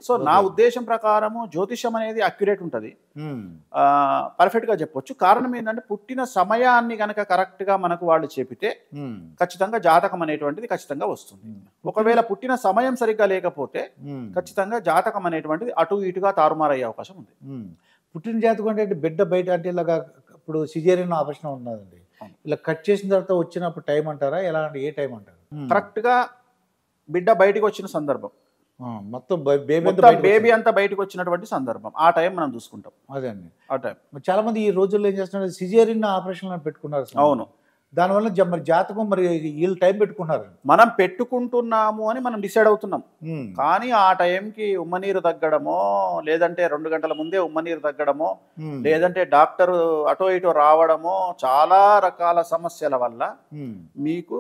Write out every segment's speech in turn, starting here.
So నా ఉద్దేశం ప్రకారము జ్యోతిషం అనేది అక్యురేట్ ఉంటుంది, పర్ఫెక్ట్గా చెప్పొచ్చు. కారణం ఏంటంటే పుట్టిన సమయాన్ని కనుక కరెక్ట్గా మనకు వాళ్ళు చెబితే ఖచ్చితంగా జాతకం అనేటువంటిది ఖచ్చితంగా వస్తుంది. ఒకవేళ పుట్టిన సమయం సరిగ్గా లేకపోతే ఖచ్చితంగా జాతకం అనేటువంటిది అటు ఇటుగా తారుమారయ్యే అవకాశం ఉంది. పుట్టిన జాతకం అంటే బిడ్డ బయట అంటే ఇలాగా ఇప్పుడు సిజేరియన్ ఆపరేషన్ ఉన్నదండి, ఇలా కట్ చేసిన తర్వాత వచ్చినప్పుడు టైం అంటారా, ఎలా అంటే ఏ టైం అంటారు? కరెక్ట్గా బిడ్డ బయటికి వచ్చిన సందర్భం, మొత్తం బేబీ అంతా బయటకు వచ్చినటువంటి సందర్భం, ఆ టైం మనం చూసుకుంటాం. అదే అండి, ఆ టైం. చాలా మంది ఈ రోజుల్లో ఏం చేస్తున్నారు, సిజేరియన్ ఆపరేషన్ పెట్టుకున్నారు. అవును, దానివల్ల మరి జాతకం మరి వీళ్ళు టైం పెట్టుకున్నారు. మనం పెట్టుకుంటున్నాము అని మనం డిసైడ్ అవుతున్నాం, కానీ ఆ టైంకి ఉమ్మనీరు తగ్గడమో, లేదంటే 2 గంటల ముందే ఉమ్మనీరు తగ్గడమో, లేదంటే డాక్టర్ అటో ఇటో రావడమో, చాలా రకాల సమస్యల వల్ల మీకు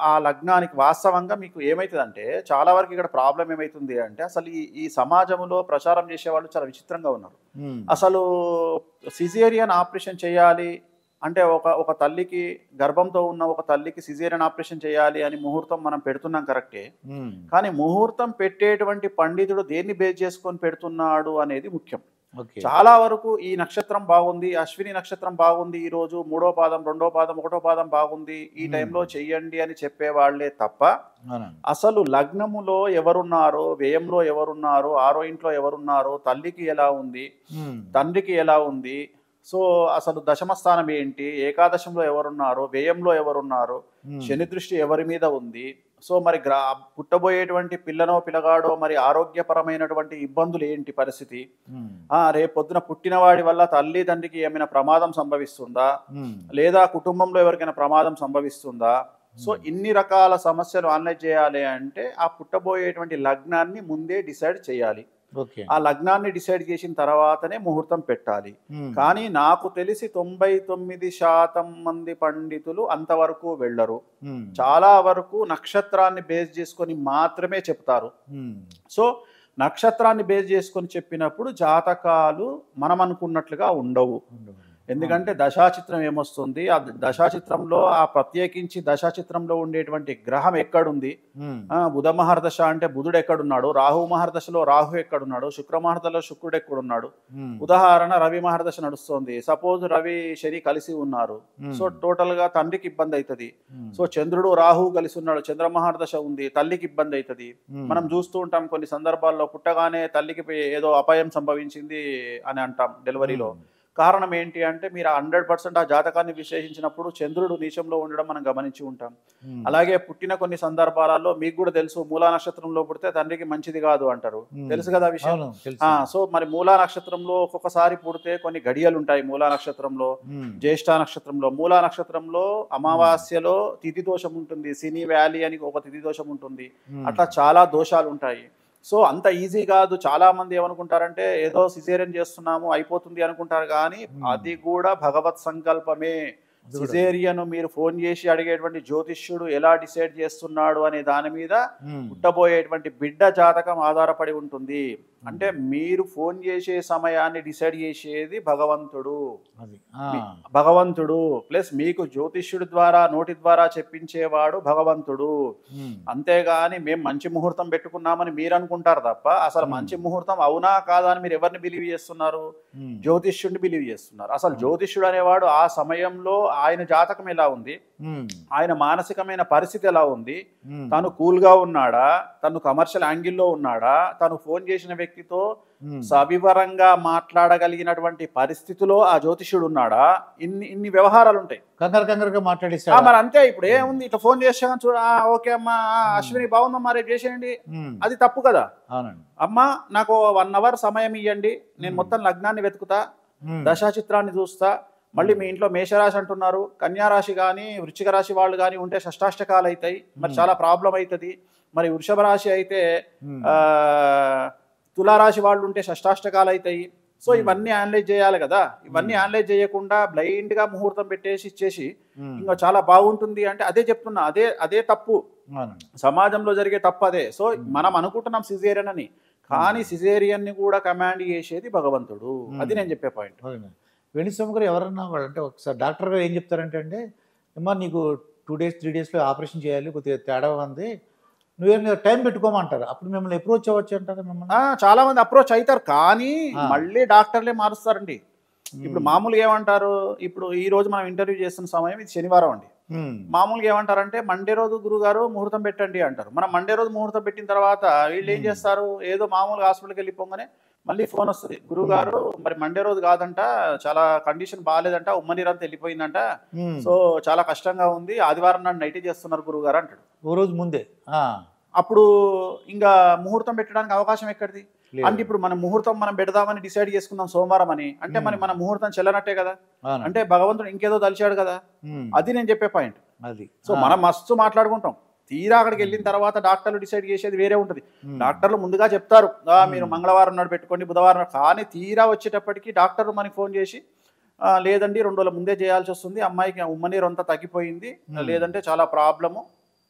ఆ లగ్నానికి వాస్తవంగా మీకు ఏమవుతుందంటే, చాలా వరకు ఇక్కడ ప్రాబ్లం ఏమవుతుంది అంటే, అసలు ఈ సమాజంలో ప్రచారం చేసే వాళ్ళు చాలా విచిత్రంగా ఉన్నారు. అసలు సిజేరియన్ ఆపరేషన్ చేయాలి అంటే ఒక తల్లికి, గర్భంతో ఉన్న ఒక తల్లికి సిజేరియన్ ఆపరేషన్ చేయాలి అని ముహూర్తం మనం పెడుతున్నాం కరెక్టే, కానీ ముహూర్తం పెట్టేటువంటి పండితుడు దేన్ని బేస్ చేసుకొని పెడుతున్నాడు అనేది ముఖ్యం. చాలా వరకు ఈ నక్షత్రం బాగుంది, అశ్విని నక్షత్రం బాగుంది, ఈ రోజు 3వ పాదం 2వ పాదం 1వ పాదం బాగుంది, ఈ టైంలో చెయ్యండి అని చెప్పేవాళ్లే తప్ప అసలు లగ్నములో ఎవరున్నారో, వ్యయంలో ఎవరున్నారో, 6వ ఇంట్లో ఎవరున్నారో, తల్లికి ఎలా ఉంది, తండ్రికి ఎలా ఉంది, సో అసలు దశమ స్థానం ఏంటి, ఏకాదశంలో ఎవరున్నారో, వ్యయంలో ఎవరున్నారో, శని దృష్టి ఎవరి మీద ఉంది, సో మరి పుట్టబోయేటువంటి పిల్లనో పిల్లగాడో మరి ఆరోగ్యపరమైనటువంటి ఇబ్బందులు ఏంటి పరిస్థితి, రేపు పొద్దున పుట్టినవాడి వల్ల తల్లి తండ్రికి ఏమైనా ప్రమాదం సంభవిస్తుందా, లేదా కుటుంబంలో ఎవరికైనా ప్రమాదం సంభవిస్తుందా, సో ఇన్ని రకాల సమస్యలు అనలైజ్ చేయాలి అంటే ఆ పుట్టబోయేటువంటి లగ్నాన్ని ముందే డిసైడ్ చేయాలి. ఆ లగ్నాన్ని డిసైడ్ చేసిన తర్వాతనే ముహూర్తం పెట్టాలి. కానీ నాకు తెలిసి 99% మంది పండితులు అంతవరకు వెళ్ళరు, చాలా వరకు నక్షత్రాన్ని బేస్ చేసుకొని మాత్రమే చెప్తారు. సో నక్షత్రాన్ని బేస్ చేసుకొని చెప్పినప్పుడు జాతకాలు మనం అనుకున్నట్లుగా ఉండవు. ఎందుకంటే దశాచిత్రం ఏమొస్తుంది, ఆ దశాచిత్రంలో ఆ ప్రత్యేకించి దశాచిత్రంలో ఉండేటువంటి గ్రహం ఎక్కడుంది, బుధ మహర్దశ అంటే బుధుడు ఎక్కడున్నాడు, రాహు మహర్దశలో రాహు ఎక్కడున్నాడు, శుక్ర మహర్దశలో శుక్రుడు ఎక్కడున్నాడు. ఉదాహరణ రవి మహర్దశ నడుస్తుంది, సపోజ్ రవి శని కలిసి ఉన్నారు, సో టోటల్ గా తండ్రికి ఇబ్బంది అవుతుంది. సో చంద్రుడు రాహు కలిసి ఉన్నాడు, చంద్ర మహర్దశ ఉంది, తల్లికి ఇబ్బంది అవుతుంది. మనం చూస్తూ ఉంటాం కొన్ని సందర్భాల్లో పుట్టగానే తల్లికి ఏదో అపాయం సంభవించింది అని అంటాం డెలివరీలో. కారణం ఏంటి అంటే మీరు 100% ఆ జాతకాన్ని విశ్లేషించినప్పుడు చంద్రుడు నీచంలో ఉండడం మనం గమనించి ఉంటాం. అలాగే పుట్టిన కొన్ని సందర్భాలలో మీకు కూడా తెలుసు, మూలా నక్షత్రంలో పుడితే తండ్రికి మంచిది కాదు అంటారు, తెలుసు కదా విషయం. సో మరి మూలా నక్షత్రంలో ఒక్కొక్కసారి పుడితే కొన్ని గడియలు ఉంటాయి. మూలా నక్షత్రంలో, జ్యేష్ఠ నక్షత్రంలో, మూలా నక్షత్రంలో అమావాస్యలో తిథి దోషం ఉంటుంది, సినీ వ్యాలీ అని ఒక తిథి దోషం ఉంటుంది, అట్లా చాలా దోషాలు ఉంటాయి. సో అంత ఈజీ కాదు. చాలా మంది ఏమనుకుంటారంటే ఏదో సిజేరియన్ చేస్తున్నాము అయిపోతుంది అనుకుంటారు, కానీ అది కూడా భగవత్ సంకల్పమే. సిజేరియన్ మీరు ఫోన్ చేసి అడిగేటువంటి జ్యోతిష్యుడు ఎలా డిసైడ్ చేస్తున్నాడు అనే దాని మీద పుట్టబోయేటువంటి బిడ్డ జాతకం ఆధారపడి ఉంటుంది. అంటే మీరు ఫోన్ చేసే సమయాన్ని డిసైడ్ చేసేది భగవంతుడు. భగవంతుడు ప్లస్ మీకు జ్యోతిష్యుడి ద్వారా నోటి ద్వారా చెప్పించేవాడు భగవంతుడు. అంతేగాని మేము మంచి ముహూర్తం పెట్టుకున్నామని మీరు అనుకుంటారు తప్ప అసలు మంచి ముహూర్తం అవునా కాదా అని మీరు ఎవరిని బిలీవ్ చేస్తున్నారు? జ్యోతిష్యుడిని బిలీవ్ చేస్తున్నారు. అసలు జ్యోతిష్యుడు అనేవాడు ఆ సమయంలో ఆయన జాతకం ఎలా ఉంది, ఆయన మానసికమైన పరిస్థితి ఎలా ఉంది, తను కూల్ గా ఉన్నాడా, తను కమర్షియల్ యాంగిల్లో ఉన్నాడా, తను ఫోన్ చేసిన వ్యక్తితో సవివరంగా మాట్లాడగలిగినటువంటి పరిస్థితిలో ఆ జ్యోతిష్యుడు ఉన్నాడా, ఇన్ని వ్యవహారాలు ఉంటాయి. కంగారుగా మాట్లాడేస్తా మరి అంతే. ఇప్పుడు ఏముంది, ఇట్లా ఫోన్ చేసాను చూడ, ఓకే అమ్మా అశ్విని బాగుందమ్మా రేపు చేసేయండి, అది తప్పు కదా. అమ్మా నాకు 1 అవర్ సమయం ఇవ్వండి, నేను మొత్తం లగ్నాన్ని వెతుకుతా, దశాచిత్రాన్ని చూస్తా, మళ్ళీ మీ ఇంట్లో మేషరాశి అంటున్నారు, కన్యారాశి కానీ వృశ్చిక రాశి వాళ్ళు కానీ ఉంటే షష్టాష్టకాలు అవుతాయి, మరి చాలా ప్రాబ్లం అవుతుంది. మరి వృషభ రాశి అయితే తులారాశి వాళ్ళు ఉంటే షష్టాష్టకాలు అవుతాయి. సో ఇవన్నీ అనలైజ్ చేయాలి కదా. ఇవన్నీ అనలైజ్ చేయకుండా బ్లైండ్ గా ముహూర్తం పెట్టేసి ఇచ్చేసి ఇంకా చాలా బాగుంటుంది అంటే అదే చెప్తున్నా, అదే తప్పు. సమాజంలో జరిగే తప్పు అదే. సో మనం అనుకుంటున్నాం సిజేరియన్ అని, కానీ సిజేరియన్ ని కూడా కమాండ్ చేసేది భగవంతుడు. అది నేను చెప్పే పాయింట్. వేణుస్వామి గారు ఎవరన్నా అంటే ఒకసారి డాక్టర్ గారు ఏం చెప్తారంటే, అమ్మా నీకు 2 days 3 daysలో ఆపరేషన్ చేయాలి, కొద్దిగా తేడా ఉంది, నువ్వేం టైం పెట్టుకోమంటారు, అప్పుడు మిమ్మల్ని అప్రోచ్ అవ్వచ్చు అంటారా మిమ్మల్ని? చాలా మంది అప్రోచ్ అవుతారు, కానీ ఆ. మళ్ళీ డాక్టర్లే మారుస్తారండి. ఇప్పుడు మామూలుగా ఏమంటారు, ఇప్పుడు ఈ రోజు మనం ఇంటర్వ్యూ చేస్తున్న సమయం ఇది శనివారం అండి. మామూలుగా ఏమంటారంటే మండే రోజు గురుగారు ముహూర్తం పెట్టండి అంటారు. మనం మండే రోజు ముహూర్తం పెట్టిన తర్వాత వీళ్ళు ఏం చేస్తారు, ఏదో మామూలుగా హాస్పిటల్కి వెళ్ళిపోగానే మళ్ళీ ఫోన్ వస్తుంది, గురుగారు మరి మండే రోజు కాదంట, చాలా కండిషన్ బాగాలేదంట, ఉమ్మనీరంతా వెళ్ళిపోయిందంట, సో చాలా కష్టంగా ఉంది, ఆదివారం నాడు నైట్ చేస్తున్నారు గురుగారు అంటాడు ఓ రోజు ముందే. అప్పుడు ఇంకా ముహూర్తం పెట్టడానికి అవకాశం ఎక్కడిది? అంటే ఇప్పుడు మన ముహూర్తం మనం పెడదామని డిసైడ్ చేసుకుందాం సోమవారం అని, అంటే మన ముహూర్తం చెల్లనట్టే కదా, అంటే భగవంతుడు ఇంకేదో తలిచాడు కదా, అది నేను చెప్పే పాయింట్. అది సో మనం మస్తు మాట్లాడుకుంటాం, తీరా అక్కడికి వెళ్ళిన తర్వాత డాక్టర్లు డిసైడ్ చేసేది వేరే ఉంటుంది. డాక్టర్లు ముందుగా చెప్తారు మీరు మంగళవారం నాడు పెట్టుకోండి, బుధవారం నాడు, కానీ తీరా వచ్చేటప్పటికి డాక్టర్లు మనకి ఫోన్ చేసి లేదండి 2 రోజుల ముందే చేయాల్సి వస్తుంది, అమ్మాయికి ఉమ్మనీరు అంతా తగ్గిపోయింది, లేదంటే చాలా ప్రాబ్లము.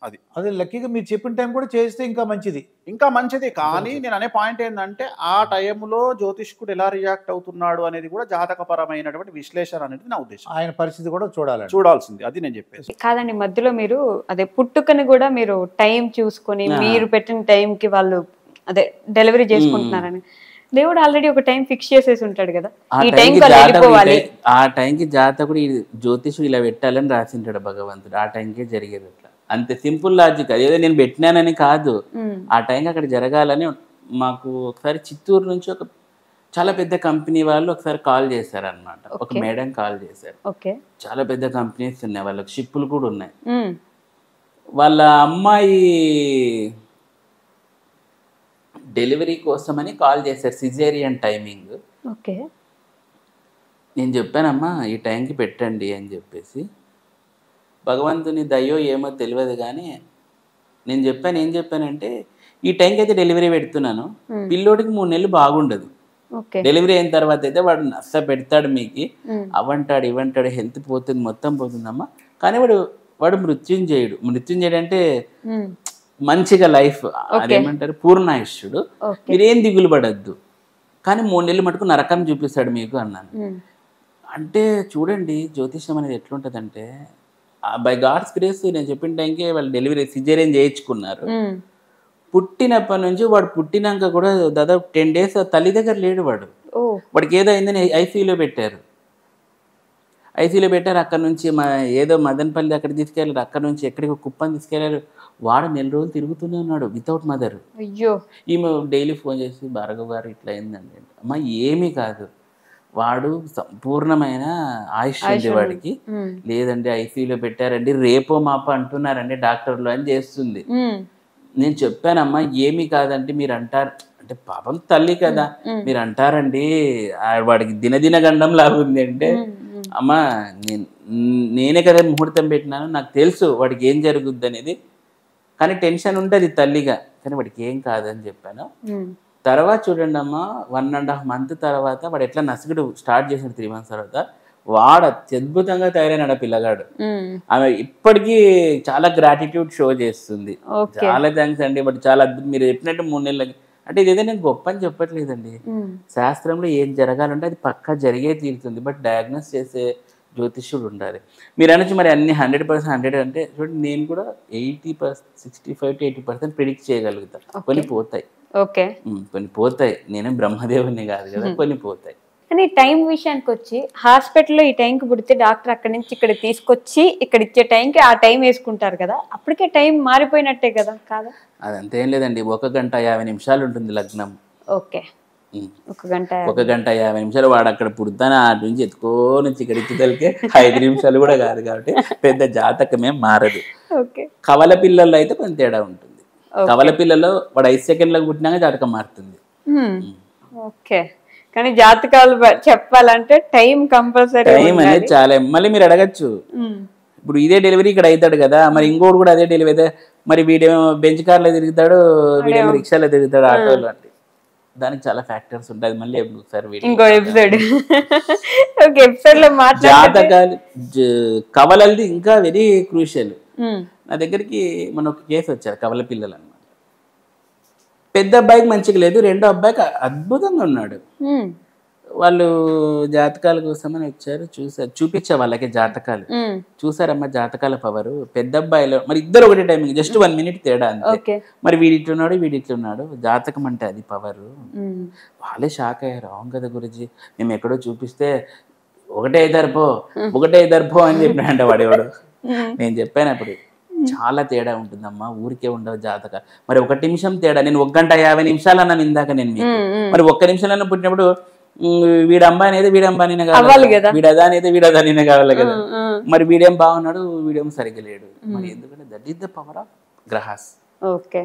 అదే లక్కీగా మీరు చెప్పిన టైం కూడా చేస్తే ఇంకా మంచిది. కానీ నేను అనే పాయింట్ ఏంటంటే ఆ టైంలో జ్యోతిష్కుడు ఎలా రియాక్ట్ అవుతున్నాడు అనేది కూడా జాతకపరమైనటువంటి విశ్లేషణ అనేది నా ఉద్దేశం. ఆయన పరిస్థితి కూడా చూడాల్సింది, అది నేను చెప్పేసి. కాదండి, మధ్యలో మీరు అదే పుట్టుకని కూడా మీరు టైం చూసుకొని మీరు పెట్టిన టైంకి వాళ్ళు అదే డెలివరీ చేసుకుంటున్నారని దేవుడు ఆల్రెడీ ఒక టైం ఫిక్స్ చేసేసి ఉంటాడు కదా, ఈ టైంకి వెళ్ళిపోవాలి, ఆ టైంకి జాతకుడు జ్యోతిషుడు ఇలా పెట్టాలని రాసింటాడు భగవంతుడు, ఆ టైంకే జరిగేది. అట్లా అంతే సింపుల్ లాజిక్. అదేదో నేను పెట్టినానని కాదు, ఆ టైంకి అక్కడ జరగాలని. మాకు ఒకసారి చిత్తూరు నుంచి ఒక చాలా పెద్ద కంపెనీ వాళ్ళు ఒకసారి కాల్ చేశారు అనమాట, ఒక మేడం కాల్ చేశారు. చాలా పెద్ద కంపెనీస్ ఉన్నాయి, వాళ్ళకి షిప్పులు కూడా ఉన్నాయి. వాళ్ళ అమ్మాయి డెలివరీ కోసమని కాల్ చేశారు, సిజేరియన్ టైమింగ్. నేను చెప్పానమ్మా ఈ టైంకి పెట్టండి అని చెప్పేసి. భగవంతుని దయ్యో ఏమో తెలియదు కానీ నేను చెప్పాను, ఏం చెప్పానంటే ఈ టైంకి అయితే డెలివరీ పెడుతున్నాను, పిల్లోడికి 3 నెలలు బాగుండదు, డెలివరీ అయిన తర్వాత అయితే వాడు నష్ట పెడతాడు, మీకు అవంటాడు ఇవంటాడు, హెల్త్ పోతుంది, మొత్తం పోతుందమ్మా, కానీ వాడు మృత్యుంజయుడు అంటే మంచిగా లైఫ్, అదేమంటారు పూర్ణాయుష్యుడు, మీరేం దిగులు పడద్దు, కానీ 3 నెలలు మటుకు నరకం చూపిస్తాడు మీకు అన్నాను. అంటే చూడండి జ్యోతిష్యం అనేది ఎట్లుంటుందంటే బై గాడ్స్ గ్రేస్ నేను చెప్పిన టైంకి వాళ్ళు డెలివరీ సిజేరియన్ చేయించుకున్నారు. పుట్టినప్పటి నుంచి వాడు పుట్టినాక కూడా దాదాపు 10 days తల్లి దగ్గర లేడు, వాడికి ఏదో అయిందని ఐసీయూలో పెట్టారు. అక్కడ నుంచి ఏదో మదనపల్లి అక్కడ తీసుకెళ్ళారు, అక్కడ నుంచి ఎక్కడికి కుప్పని తీసుకెళ్ళారు. వాడు 4 రోజులు తిరుగుతూనే ఉన్నాడు వితౌట్ మదర్. ఈమె డైలీ ఫోన్ చేసి భార్గవ్ గారు ఇట్లా అయిందండి, అమ్మ ఏమీ కాదు, వాడు సంపూర్ణమైన ఆయుష్ ఉంది వాడికి, లేదండి ఐసీయూలో పెట్టారండి, రేపో మాపో అంటున్నారండి డాక్టర్లు అని చేస్తుంది. నేను చెప్పానమ్మా ఏమీ కాదండి, మీరు అంటారు అంటే పాపం తల్లి కదా, మీరు అంటారండి వాడికి దినదిన గండం లాగా ఉంది అంటే, అమ్మా నేనే కదా ముహూర్తం పెట్టినాను, నాకు తెలుసు వాడికి ఏం జరుగుద్ది అనేది, కానీ టెన్షన్ ఉంటుంది తల్లిగా, కానీ వాడికి ఏం కాదని చెప్పాను. తర్వాత చూడండి అమ్మ 1.5 months తర్వాత వాడు ఎట్లా నసుగుడు స్టార్ట్ చేసిన 3 months తర్వాత వాడు అత్యద్భుతంగా తయారైనాడు ఆ పిల్లగాడు. ఆమె ఇప్పటికీ చాలా గ్రాటిట్యూడ్ షో చేస్తుంది, చాలా థ్యాంక్స్ అండి, బట్ చాలా అద్భుతం, మీరు చెప్పినట్టు 3 నెలలకి అంటే ఇదేదో నేను గొప్ప అని చెప్పట్లేదండి, శాస్త్రంలో ఏం జరగాలంటే అది పక్కా జరిగే తీరుతుంది, బట్ డయాగ్నోస్ చేసే జ్యోతిష్యుడు ఉండాలి. మీరు అనొచ్చు మరి అన్ని 100% 100 అంటే చూడండి, నేను కూడా 80%, 65 to 80% ప్రిడిక్ట్ చేయగలుగుతాను, కొన్ని పోతాయి, కొన్ని పోతాయి, నేనే బ్రహ్మదేవుని కాదు కదా, కొన్ని పోతాయి. కానీ టైం విషయానికి వచ్చి హాస్పిటల్లో ఈ టైంకి పుడితే డాక్టర్ అక్కడి నుంచి ఇక్కడ తీసుకొచ్చి ఇక్కడ ఇచ్చే టైంకి ఆ టైం వేసుకుంటారు కదా, అప్పటికే టైం మారిపోయినట్టే కదా కాదా? అదంతా ఏం లేదండి, 1 గంట 50 నిమిషాలు ఉంటుంది లగ్నం. 1 గంట 50 నిమిషాలు వాడు అక్కడ పుడతాను, ఆ నుంచి ఎత్తుకో నుంచి ఇక్కడ ఇచ్చేదలికే 5 నిమిషాలు కూడా కాదు, కాబట్టి పెద్ద జాతకమేం మారదు. కవల పిల్లల్లో అయితే కొంత తేడా ఉంటుంది, కవల పిల్లలో వాడు 5 సెకండ్లకు పుట్టినాక జాతకం మారుతుంది. కానీ జాతకాలు చెప్పాలంటే టైం కంపల్సరీ, టైం అనేది చాలా. మళ్ళీ మీరు అడగచ్చు, ఇప్పుడు ఇదే డెలివరీ ఇక్కడ అవుతాడు కదా, మరి ఇంకోటి కూడా అదే డెలివరీ అయితే, మరి వీడేమో బెంచ్ కార్లో తిరుగుతాడు, వీడేమో రిక్షాలో తిరుగుతాడు, ఆటోలో అంటే దానికి చాలా ఫ్యాక్టర్స్ ఉంటాయి. మళ్ళీ ఇంకో ఎపిసోడ్ లో జాతకాలు కవలది ఇంకా వెరీ క్రూషియల్. నా దగ్గరికి మన ఒక కేసు వచ్చారు, కవల పిల్లలు అన్నమాట. పెద్ద అబ్బాయికి మంచిగా లేదు, రెండో అబ్బాయికి అద్భుతంగా ఉన్నాడు. వాళ్ళు జాతకాల కోసమని వచ్చారు, చూపించా వాళ్ళకి జాతకాలు. చూసారమ్మా జాతకాల పవర్, పెద్ద అబ్బాయిలో మరి ఇద్దరు ఒకటే టైమింగ్, జస్ట్ 1 minute తేడా అంతే. మరి వీడిట్లున్నాడు వీడిట్లున్నాడు, జాతకం అంటే అది పవర్. వాళ్ళే షాక్ అయ్యారు. అవును కదా గురుజీ, మేము ఎక్కడో చూపిస్తే ఒకటే దర్భో అని చెప్పినాడంట వాడేవాడు. నేను చెప్పాను అప్పుడు, చాలా తేడా ఉంటుందమ్మా, ఊరికే ఉండవు జాతక. మరి 1 నిమిషం తేడా, నేను 1 గంట 50 నిమిషాలు అన్నాను ఇందాక నేను మీకు. మరి 1 నిమిషంలో పుట్టినప్పుడు వీడు అమ్మాయి అనేది వీడు అంబానీనే కావాలి కదా, వీడు అదా అనేది వీడు అదానీనే కావాలి కదా. మరి వీడేం బాగున్నాడు, వీడేం సరిగ్గా లేడు. మరి ఎందుకంటే that is the power of గ్రహాస్. ఓకే.